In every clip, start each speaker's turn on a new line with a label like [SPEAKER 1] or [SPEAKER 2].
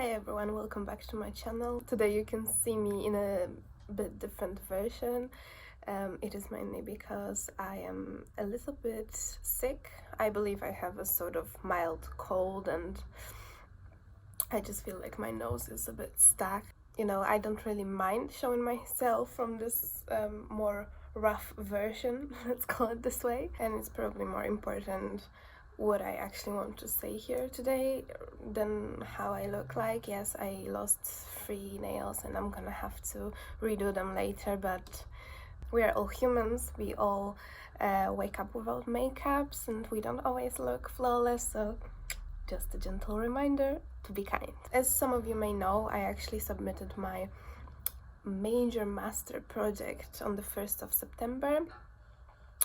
[SPEAKER 1] Hi everyone, welcome back to my channel. Today you can see me in a bit different version. It is mainly because I am a little bit sick. I believe I have a sort of mild cold and I just feel like my nose is a bit stuck. You know, I don't really mind showing myself from this more rough version, let's call it this way. And it's probably more important what I actually want to say here today than how I look like. Yes, I lost 3 nails and I'm gonna have to redo them later, but we are all humans. We all wake up without makeups and we don't always look flawless, so just a gentle reminder to be kind. As some of you may know, I actually submitted my major master project on the 1st of September.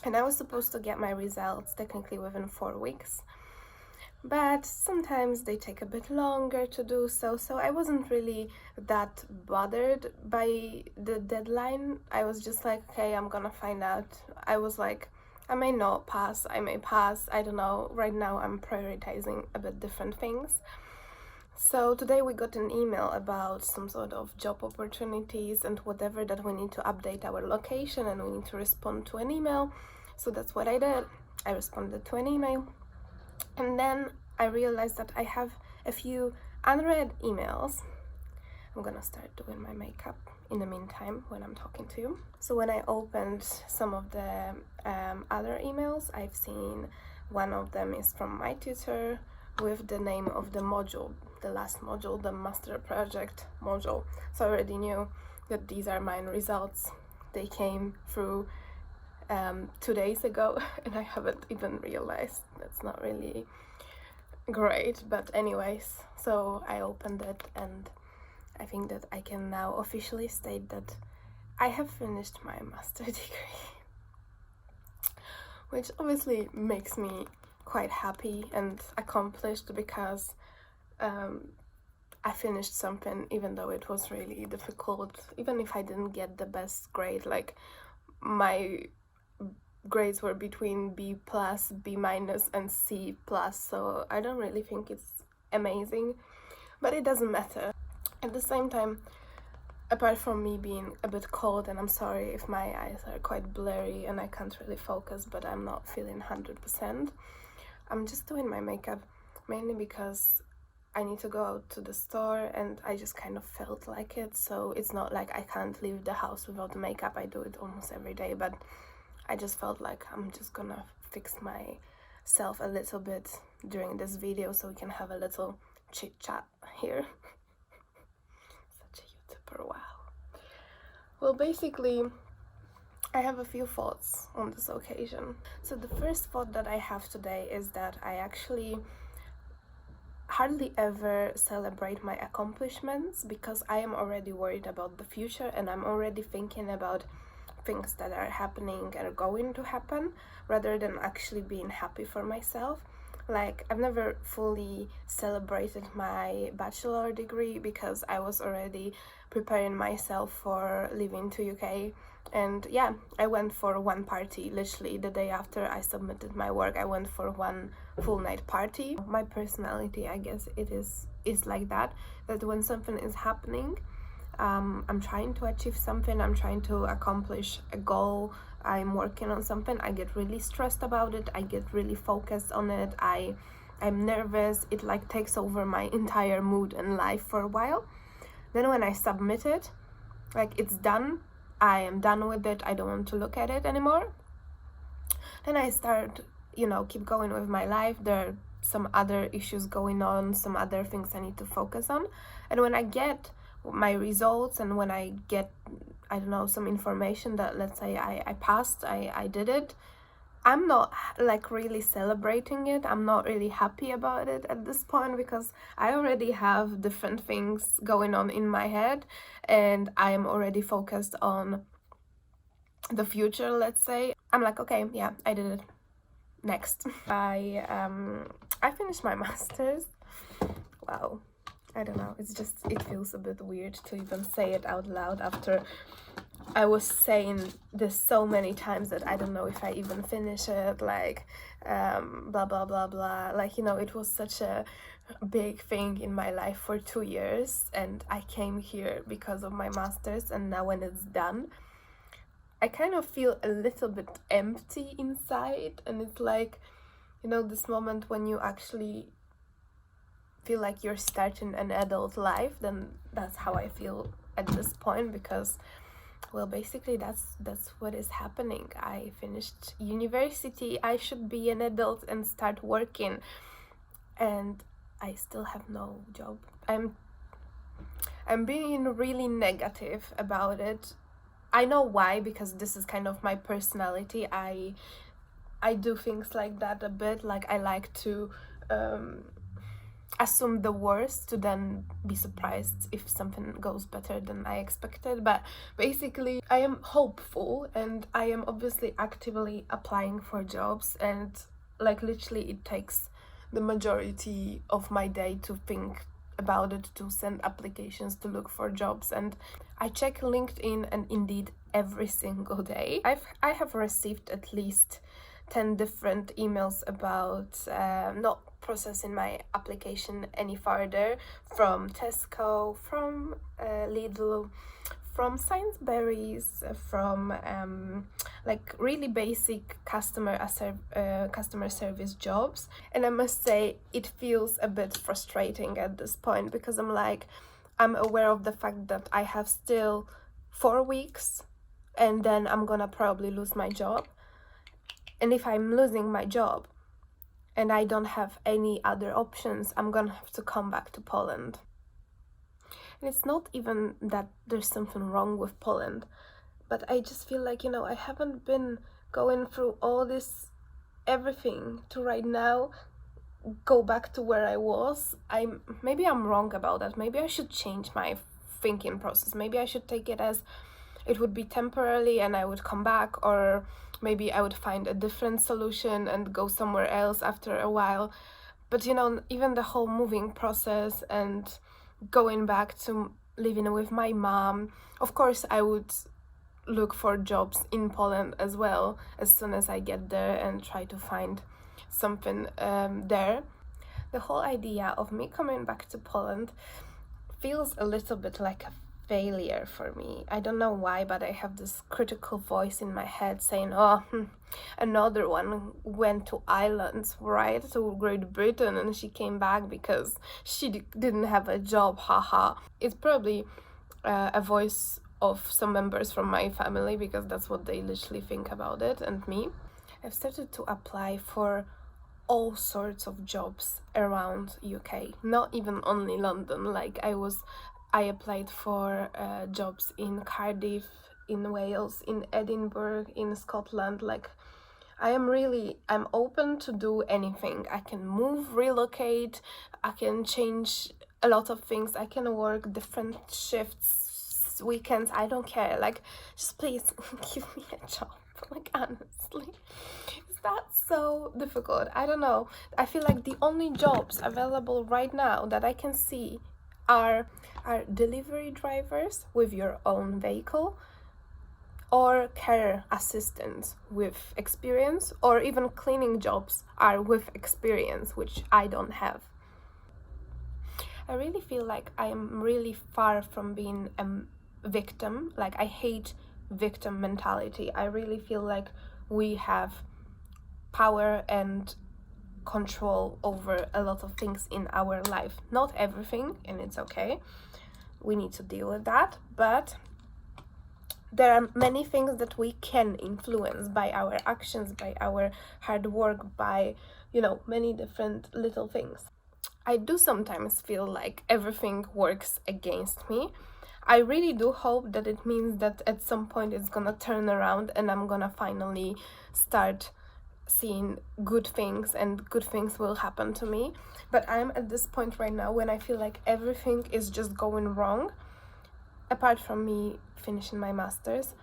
[SPEAKER 1] And I was supposed to get my results technically within 4 weeks, but sometimes they take a bit longer to do so, so I wasn't really that bothered by the deadline. I was just like, okay, I'm gonna find out. I was like, I may not pass, I may pass, I don't know. Right now I'm prioritizing a bit different things. So today we got an email about some sort of job opportunities and whatever, that we need to update our location and we need to respond to an email. So that's what I did. I responded to an email and then I realized that I have a few unread emails. I'm gonna start doing my makeup in the meantime when I'm talking to you. So when I opened some of the other emails, I've seen one of them is from my tutor with the name of the module, the last module, the master project module. So I already knew that these are my results. They came through 2 days ago and I haven't even realized. That's not really great, but anyways, so I opened it and I think that I can now officially state that I have finished my master degree, which obviously makes me quite happy and accomplished, because I finished something even though it was really difficult. Even if I didn't get the best grade, like my grades were between B+, B-, and C+, so I don't really think it's amazing, but it doesn't matter. At the same time, apart from me being a bit cold, and I'm sorry if my eyes are quite blurry and I can't really focus, but I'm not feeling 100%. I'm just doing my makeup mainly because I need to go out to the store and I just kind of felt like it. So it's not like I can't leave the house without makeup. I do it almost every day, but I just felt like I'm just gonna fix myself a little bit during this video so we can have a little chit chat here. Such a YouTuber, wow. Well, basically, I have a few thoughts on this occasion. So the first thought that I have today is that I actually hardly ever celebrate my accomplishments because I am already worried about the future and I'm already thinking about things that are happening and are going to happen rather than actually being happy for myself. Like, I've never fully celebrated my bachelor degree because I was already preparing myself for leaving to UK. And yeah, I went for one party, literally the day after I submitted my work. I went for one full night party. My personality, I guess it is like that when something is happening, I'm trying to achieve something, I'm trying to accomplish a goal, I'm working on something, I get really stressed about it, I get really focused on it, I'm nervous, it like takes over my entire mood and life for a while. Then when I submit it, like it's done, I am done with it, I don't want to look at it anymore. Then I start, keep going with my life. There are some other issues going on, some other things I need to focus on. And when I get my results and when I get, I don't know, some information that, let's say I passed, I did it, I'm not like really celebrating it. I'm not really happy about it at this point because I already have different things going on in my head and I am already focused on the future, let's say. I'm like, okay, yeah, I did it. Next. I finished my master's. Wow. I don't know, it feels a bit weird to even say it out loud after I was saying this so many times that I don't know if I even finish it, like blah blah blah blah, like, it was such a big thing in my life for 2 years, and I came here because of my master's, and now when it's done, I kind of feel a little bit empty inside, and it's like, you know, this moment when you actually feel like you're starting an adult life. Then that's how I feel at this point, because, well, basically that's what is happening. I finished university, I should be an adult and start working, and I still have no job. I'm being really negative about it. I know why, because this is kind of my personality. I do things like that a bit. Like, I like to assume the worst to then be surprised if something goes better than I expected. But basically, I am hopeful, and I am obviously actively applying for jobs, and like literally it takes the majority of my day to think about it, to send applications, to look for jobs. And I check LinkedIn and Indeed every single day. I have received at least 10 different emails about not processing my application any further, from Tesco, from Lidl, from Sainsbury's, from like really basic customer service jobs. And I must say, it feels a bit frustrating at this point, because I'm aware of the fact that I have still 4 weeks, and then I'm gonna probably lose my job. And if I'm losing my job and I don't have any other options, I'm gonna have to come back to Poland. And it's not even that there's something wrong with Poland, but I just feel like, you know, I haven't been going through all this, everything, to right now go back to where I was. Maybe I'm wrong about that. Maybe I should change my thinking process. Maybe I should take it as it would be temporarily and I would come back, or maybe I would find a different solution and go somewhere else after a while. But, you know, even the whole moving process and going back to living with my mom, of course I would look for jobs in Poland as well as soon as I get there, and try to find something there. The whole idea of me coming back to Poland feels a little bit like a failure for me. I don't know why, but I have this critical voice in my head saying, another one went to Ireland, right, to Great Britain, and she came back because she didn't have a job, haha. It's probably a voice of some members from my family, because that's what they literally think about it and me. I've started to apply for all sorts of jobs around UK, not even only London. Like, I applied for jobs in Cardiff, in Wales, in Edinburgh, in Scotland. Like, I'm open to do anything. I can move, relocate, I can change a lot of things, I can work different shifts, weekends, I don't care. Like, just please give me a job. Like, honestly, is that so difficult? I don't know. I feel like the only jobs available right now that I can see are delivery drivers with your own vehicle, or care assistants with experience, or even cleaning jobs are with experience, which I don't have. I really feel like I am really far from being a victim. Like, I hate victim mentality. I really feel like we have power and control over a lot of things in our life. Not everything, and it's okay. We need to deal with that, but there are many things that we can influence by our actions, by our hard work, by, you know, many different little things. I do sometimes feel like everything works against me. I really do hope that it means that at some point it's gonna turn around and I'm gonna finally start seeing good things, and good things will happen to me. But I'm at this point right now when I feel like everything is just going wrong, apart from me finishing my master's.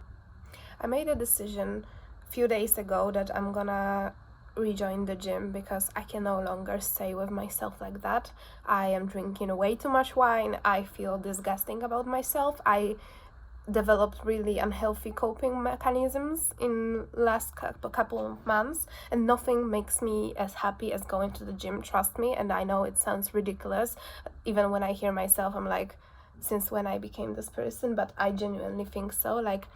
[SPEAKER 1] I made a decision a few days ago that I'm gonna rejoin the gym, because I can no longer stay with myself like that. I am drinking way too much wine. I feel disgusting about myself. I developed really unhealthy coping mechanisms in last couple of months, and nothing makes me as happy as going to the gym, trust me. And I know it sounds ridiculous, even when I hear myself, I'm like, since when I became this person, but I genuinely think so. Like,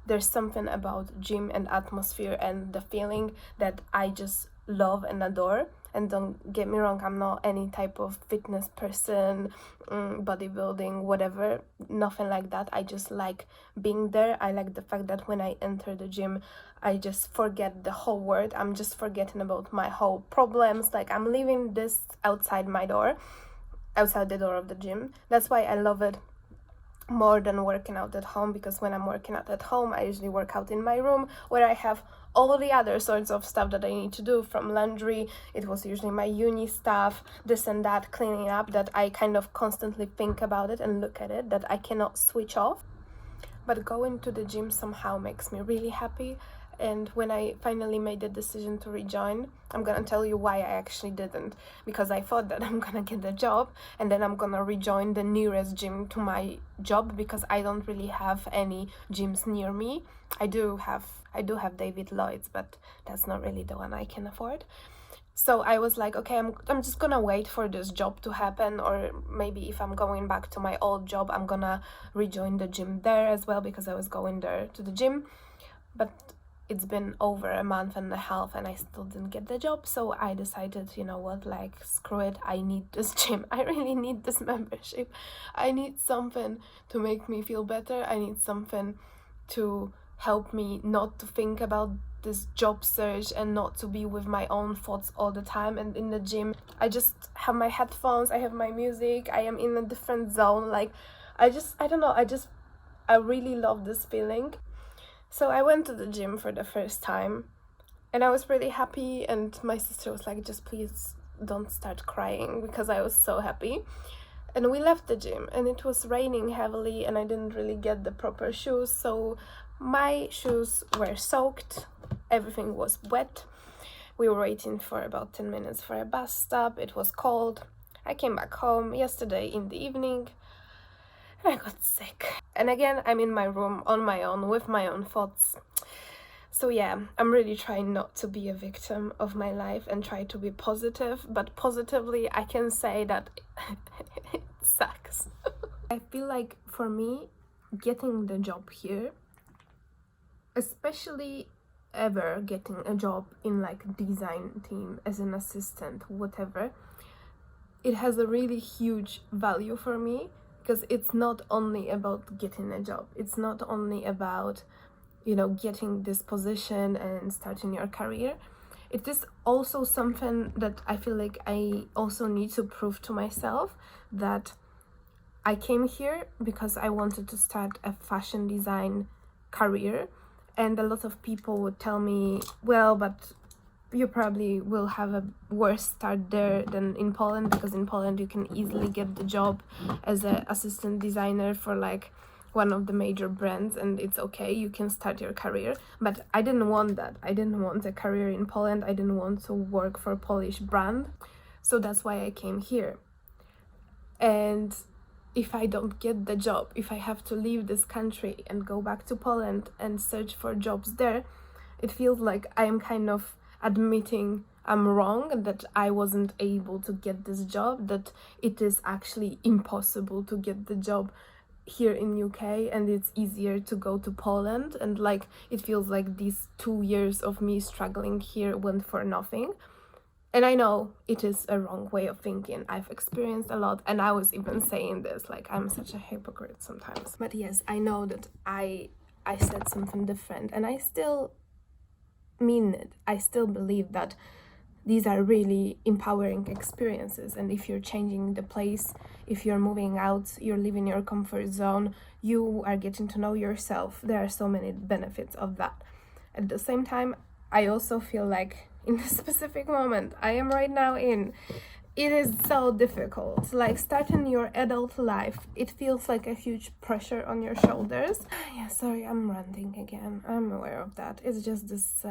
[SPEAKER 1] there's something about gym and atmosphere and the feeling that I just love and adore. And don't get me wrong, I'm not any type of fitness person, bodybuilding, whatever, nothing like that. I just like being there. I like the fact that when I enter the gym, I just forget the whole world. I'm just forgetting about my whole problems. Like, I'm leaving this outside my door, outside the door of the gym. That's why I love it more than working out at home, because when I'm working out at home, I usually work out in my room, where I have all the other sorts of stuff that I need to do, from laundry, it was usually my uni stuff, this and that, cleaning up, that I kind of constantly think about it and look at it, that I cannot switch off. But going to the gym somehow makes me really happy. And when I finally made the decision to rejoin, I'm gonna tell you why I actually didn't. Because I thought that I'm gonna get a job and then I'm gonna rejoin the nearest gym to my job, because I don't really have any gyms near me. I do have David Lloyd's, but that's not really the one I can afford. So I was like, okay, I'm just gonna wait for this job to happen, or maybe if I'm going back to my old job, I'm gonna rejoin the gym there as well, because I was going there to the gym. But it's been over a month and a half and I still didn't get the job. So I decided, you know what, like, screw it, I need this gym. I really need this membership. I need something to make me feel better. I need something to help me not to think about this job search and not to be with my own thoughts all the time. And in the gym, I just have my headphones, I have my music, I am in a different zone. Like, I don't know, I really love this feeling. So I went to the gym for the first time and I was really happy, and my sister was like, just please don't start crying, because I was so happy. And we left the gym and it was raining heavily and I didn't really get the proper shoes, so my shoes were soaked, everything was wet. We were waiting for about 10 minutes for a bus stop, it was cold. I came back home yesterday in the evening and I got sick. And again, I'm in my room on my own with my own thoughts. So yeah, I'm really trying not to be a victim of my life and try to be positive, but positively I can say that it sucks. I feel like for me, getting the job here, especially ever getting a job in like design team as an assistant, whatever, it has a really huge value for me, because it's not only about getting a job, it's not only about, you know, getting this position and starting your career. It is also something that I feel like I also need to prove to myself, that I came here because I wanted to start a fashion design career. And a lot of people would tell me, well, but you probably will have a worse start there than in Poland, because in Poland you can easily get the job as an assistant designer for like one of the major brands, and it's okay, you can start your career. But I didn't want that. I didn't want a career in Poland. I didn't want to work for a Polish brand. So that's why I came here. And if I don't get the job, if I have to leave this country and go back to Poland and search for jobs there, it feels like I am kind of admitting I'm wrong, that I wasn't able to get this job, that it is actually impossible to get the job here in UK and it's easier to go to Poland, and like it feels like these 2 years of me struggling here went for nothing. And I know it is a wrong way of thinking. I've experienced a lot, and I was even saying this, like, I'm such a hypocrite sometimes. But yes, I know that I said something different, and I still mean it. I still believe that these are really empowering experiences, and if you're changing the place, if you're moving out, you're leaving your comfort zone, you are getting to know yourself. There are so many benefits of that. At the same time, I also feel like in the specific moment I am right now in, it is so difficult. Like, starting your adult life, it feels like a huge pressure on your shoulders. Yeah, sorry, I'm ranting again. I'm aware of that. It's just this,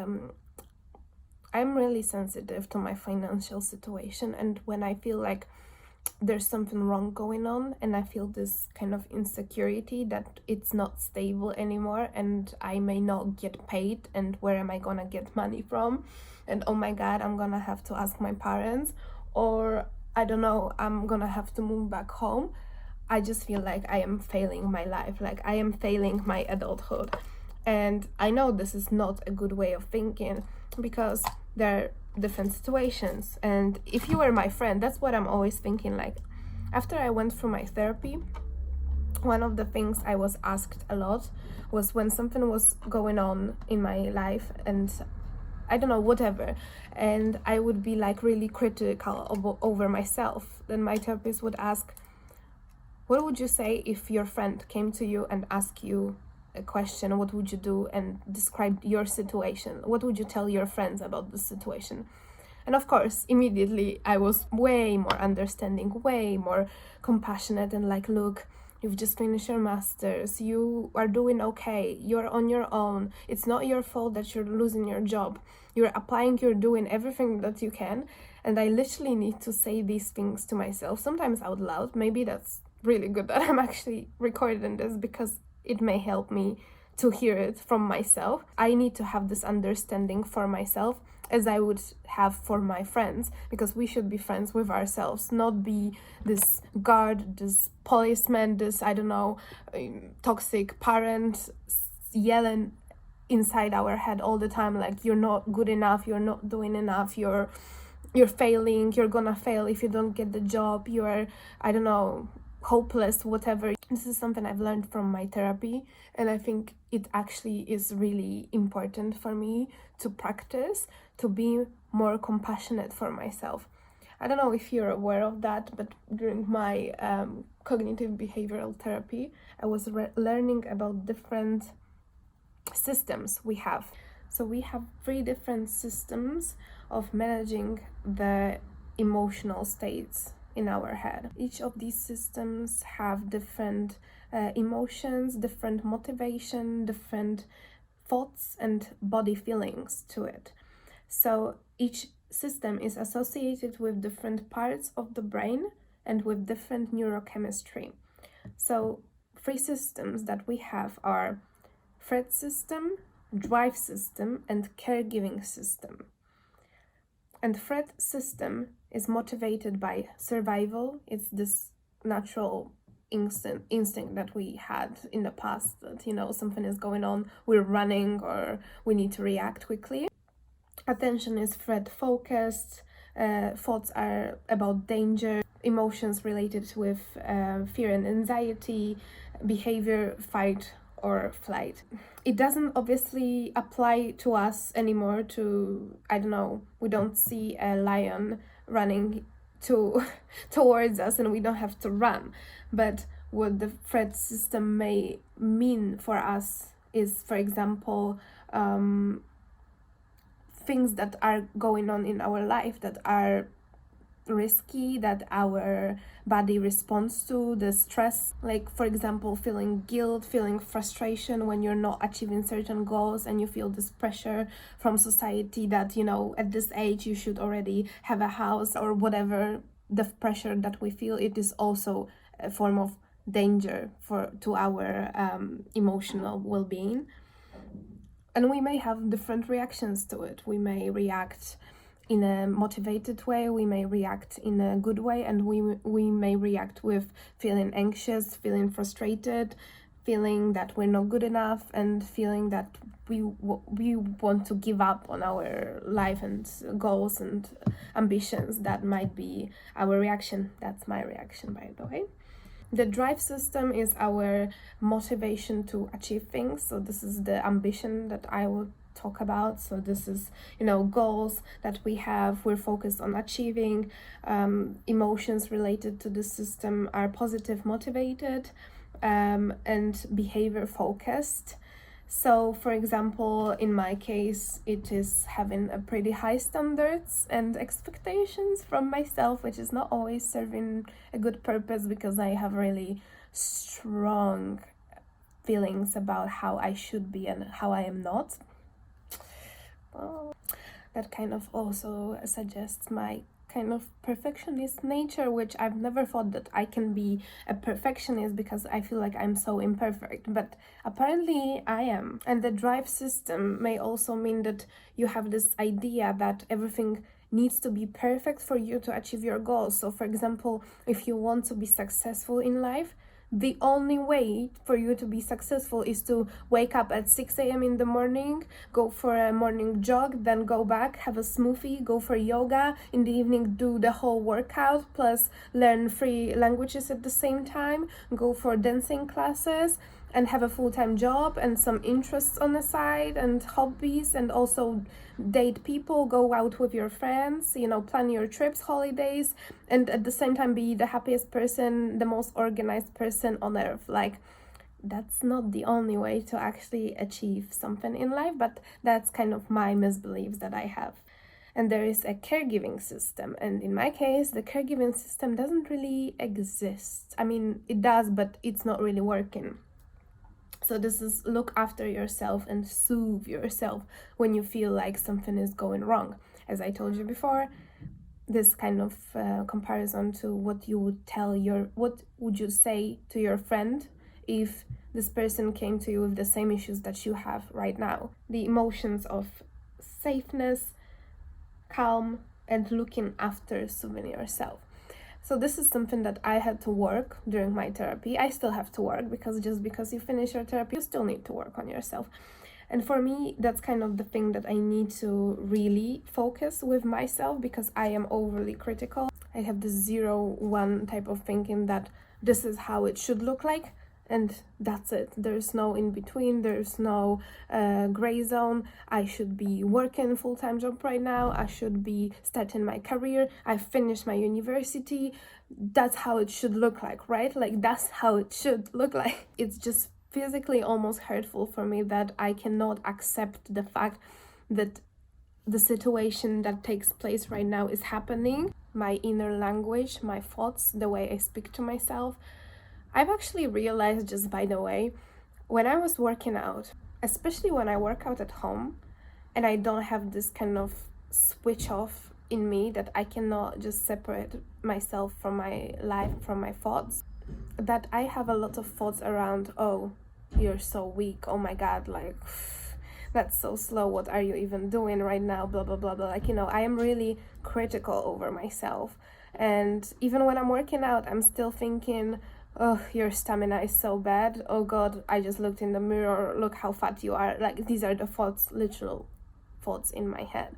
[SPEAKER 1] I'm really sensitive to my financial situation, and when I feel like there's something wrong going on, and I feel this kind of insecurity that it's not stable anymore, and I may not get paid, and where am I gonna get money from, and oh my god, I'm gonna have to ask my parents, or I don't know, I'm gonna have to move back home. I just feel like I am failing my life, like I am failing my adulthood. And I know this is not a good way of thinking, because there are different situations. And if you were my friend, that's what I'm always thinking. Like, after I went through my therapy, one of the things I was asked a lot was when something was going on in my life, and I don't know, whatever, and I would be like really critical over myself, then my therapist would ask, what would you say if your friend came to you and asked you a question? What would you do, and describe your situation? What would you tell your friends about the situation? And of course, immediately I was way more understanding, way more compassionate, and like, look, you've just finished your master's, you are doing okay, you're on your own, it's not your fault that you're losing your job, you're applying, you're doing everything that you can. And I literally need to say these things to myself, sometimes out loud. Maybe that's really good that I'm actually recording this, because it may help me to hear it from myself. I need to have this understanding for myself as I would have for my friends, because we should be friends with ourselves, not be this guard, this policeman, this, I don't know, toxic parent yelling inside our head all the time, like, you're not good enough, you're not doing enough, you're failing, you're gonna fail if you don't get the job, you're, I don't know, hopeless, whatever. This is something I've learned from my therapy, and I think it actually is really important for me to practice, to be more compassionate for myself. I don't know if you're aware of that, but during my cognitive behavioral therapy, I was learning about different systems we have. So we have 3 different systems of managing the emotional states in our head. Each of these systems have different emotions, different motivation, different thoughts and body feelings to it. So each system is associated with different parts of the brain and with different neurochemistry. So 3 systems that we have are threat system, drive system, and caregiving system. And threat system is motivated by survival. It's this natural instinct that we had in the past, that, you know, something is going on, we're running, or we need to react quickly. Attention is threat focused, thoughts are about danger, emotions related with fear and anxiety, behavior, fight or flight. It doesn't obviously apply to us anymore. To, I don't know, we don't see a lion running towards us and we don't have to run. But what the threat system may mean for us is, for example, things that are going on in our life that are risky, that our body responds to, the stress, like, for example, feeling guilt, feeling frustration when you're not achieving certain goals, and you feel this pressure from society that, you know, at this age you should already have a house, or whatever the pressure that we feel. It is also a form of danger to our emotional well-being. And we may have different reactions to it. We may react in a motivated way, we may react in a good way, and we may react with feeling anxious, feeling frustrated, feeling that we're not good enough, and feeling that we want to give up on our life and goals and ambitions. That might be our reaction. That's my reaction, by the way. The drive system is our motivation to achieve things. So this is the ambition that I will talk about. So this is, you know, goals that we have, we're focused on achieving. Emotions related to the system are positive, motivated, and behavior focused. So, for example, in my case, it is having a pretty high standards and expectations from myself, which is not always serving a good purpose, because I have really strong feelings about how I should be and how I am not. Well, that kind of also suggests my kind of perfectionist nature, which I've never thought that I can be a perfectionist because I feel like I'm so imperfect, but apparently I am. And the drive system may also mean that you have this idea that everything needs to be perfect for you to achieve your goals. So for example, if you want to be successful in life, the only way for you to be successful is to wake up at 6 a.m. in the morning, go for a morning jog, then go back, have a smoothie, go for yoga, in the evening do the whole workout, plus learn 3 languages at the same time, go for dancing classes, and have a full-time job and some interests on the side and hobbies, and also date people, go out with your friends, you know, plan your trips, holidays, and at the same time be the happiest person, the most organized person on earth. Like, that's not the only way to actually achieve something in life, but that's kind of my misbeliefs that I have. And there is a caregiving system, and in my case the caregiving system doesn't really exist. I mean, it does, but it's not really working. So this is look after yourself and soothe yourself when you feel like something is going wrong. As I told you before, this kind of comparison to what you would say to your friend if this person came to you with the same issues that you have right now. The emotions of safeness, calm, and looking after soothing yourself. So this is something that I had to work during my therapy. I still have to work, because just because you finish your therapy, you still need to work on yourself. And for me, that's kind of the thing that I need to really focus with myself, because I am overly critical. I have this 0-1 type of thinking that this is how it should look like, and that's it. There's no in between, there's no gray zone. I should be working a full-time job right now, I should be starting my career, I finished my university. That's how it should look like, right? Like, that's how it should look like. It's just physically almost hurtful for me that I cannot accept the fact that the situation that takes place right now is happening. My inner language, my thoughts, the way I speak to myself. I've actually realized, just by the way, when I was working out, especially when I work out at home and I don't have this kind of switch off in me that I cannot just separate myself from my life, from my thoughts, that I have a lot of thoughts around, oh, you're so weak, oh my god, like, that's so slow, what are you even doing right now, blah blah blah blah. Like, you know, I am really critical over myself. And even when I'm working out, I'm still thinking, oh, your stamina is so bad, oh god, I just looked in the mirror, look how fat you are. Like, these are the thoughts, literal thoughts in my head.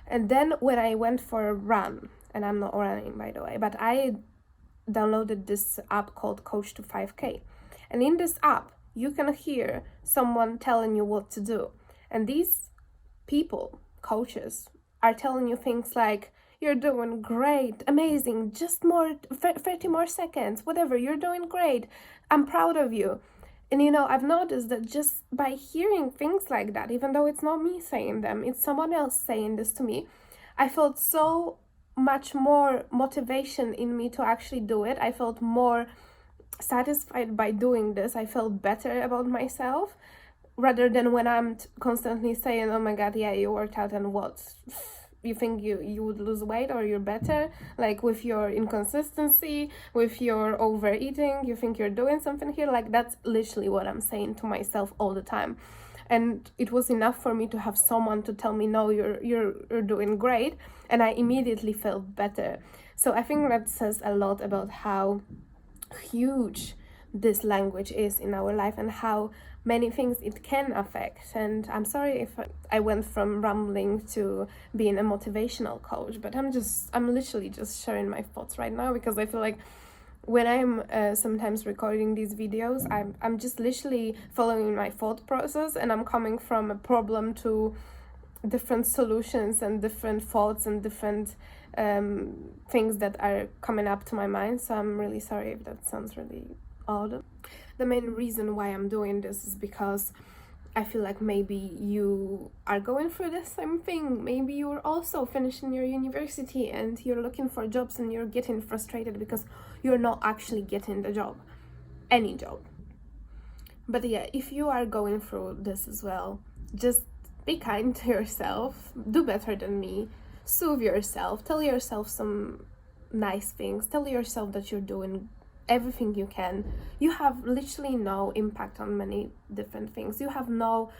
[SPEAKER 1] And then when I went for a run, and I'm not running, by the way, but I downloaded this app called Coach to 5K, and in this app you can hear someone telling you what to do, and these people, coaches, are telling you things like, you're doing great, amazing, just more 30 more seconds, whatever, you're doing great, I'm proud of you. And you know, I've noticed that just by hearing things like that, even though it's not me saying them, it's someone else saying this to me, I felt so much more motivation in me to actually do it. I felt more satisfied by doing this. I felt better about myself, rather than when I'm constantly saying, oh my god, yeah, you worked out, and what? You think you would lose weight, or you're better? Like, with your inconsistency, with your overeating, you think you're doing something here? Like, that's literally what I'm saying to myself all the time. And it was enough for me to have someone to tell me, no, you're doing great, and I immediately felt better. So I think that says a lot about how huge this language is in our life and how many things it can affect. And I'm sorry if I went from rambling to being a motivational coach, but I'm literally just sharing my thoughts right now, because I feel like when I'm sometimes recording these videos, I'm just literally following my thought process, and I'm coming from a problem to different solutions and different thoughts and different things that are coming up to my mind. So I'm really sorry if that sounds really odd. The main reason why I'm doing this is because I feel like maybe you are going through the same thing. Maybe you're also finishing your university and you're looking for jobs and you're getting frustrated because you're not actually getting the job, any job. But yeah, if you are going through this as well, just be kind to yourself, do better than me, soothe yourself, tell yourself some nice things, tell yourself that you're doing everything you can. You have literally no impact on many different things. You have no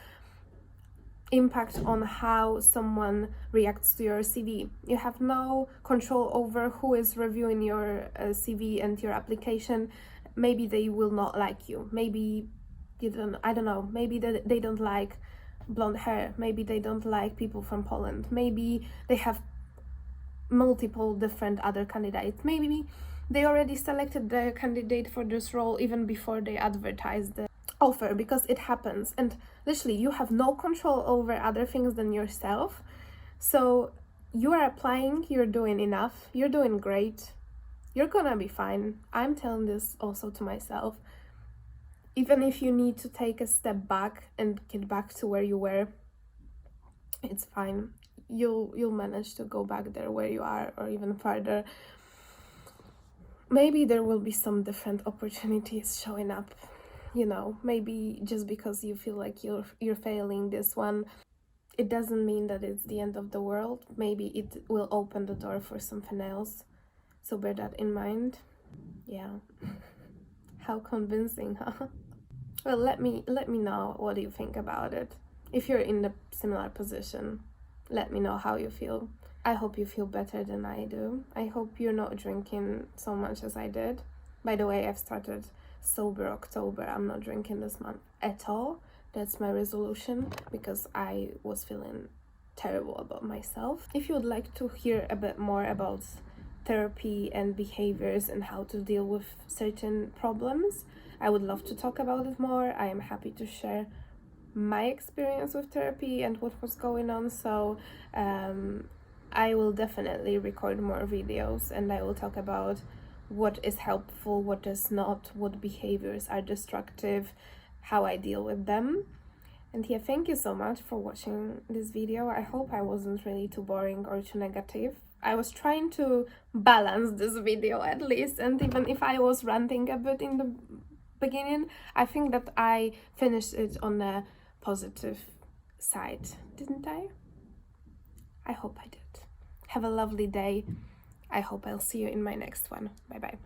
[SPEAKER 1] impact on how someone reacts to your CV. You have no control over who is reviewing your CV and your application. Maybe they will not like you. Maybe you don't, I don't know, maybe they don't like blonde hair. Maybe they don't like people from Poland. Maybe they have multiple different other candidates. Maybe they already selected the candidate for this role even before they advertised the offer, because it happens. And literally, you have no control over other things than yourself. So you are applying, you're doing enough, you're doing great, you're gonna be fine. I'm telling this also to myself. Even if you need to take a step back and get back to where you were, it's fine. You'll manage to go back there where you are, or even further. Maybe there will be some different opportunities showing up, you know. Maybe just because you feel like you're failing this one, it doesn't mean that it's the end of the world. Maybe it will open the door for something else. So bear that in mind. Yeah. How convincing, huh? Well, let me know what you think about it. If you're in the similar position, let me know how you feel. I hope you feel better than I do. I hope you're not drinking so much as I did. By the way, I've started sober October. I'm not drinking this month at all. That's my resolution, because I was feeling terrible about myself. If you would like to hear a bit more about therapy and behaviors and how to deal with certain problems, I would love to talk about it more. I am happy to share my experience with therapy and what was going on. So I will definitely record more videos, and I will talk about what is helpful, what is not, what behaviors are destructive, how I deal with them. And yeah, thank you so much for watching this video. I hope I wasn't really too boring or too negative. I was trying to balance this video at least, and even if I was ranting a bit in the beginning, I think that I finished it on a positive side, didn't I? I hope I did. Have a lovely day. I hope I'll see you in my next one. Bye bye.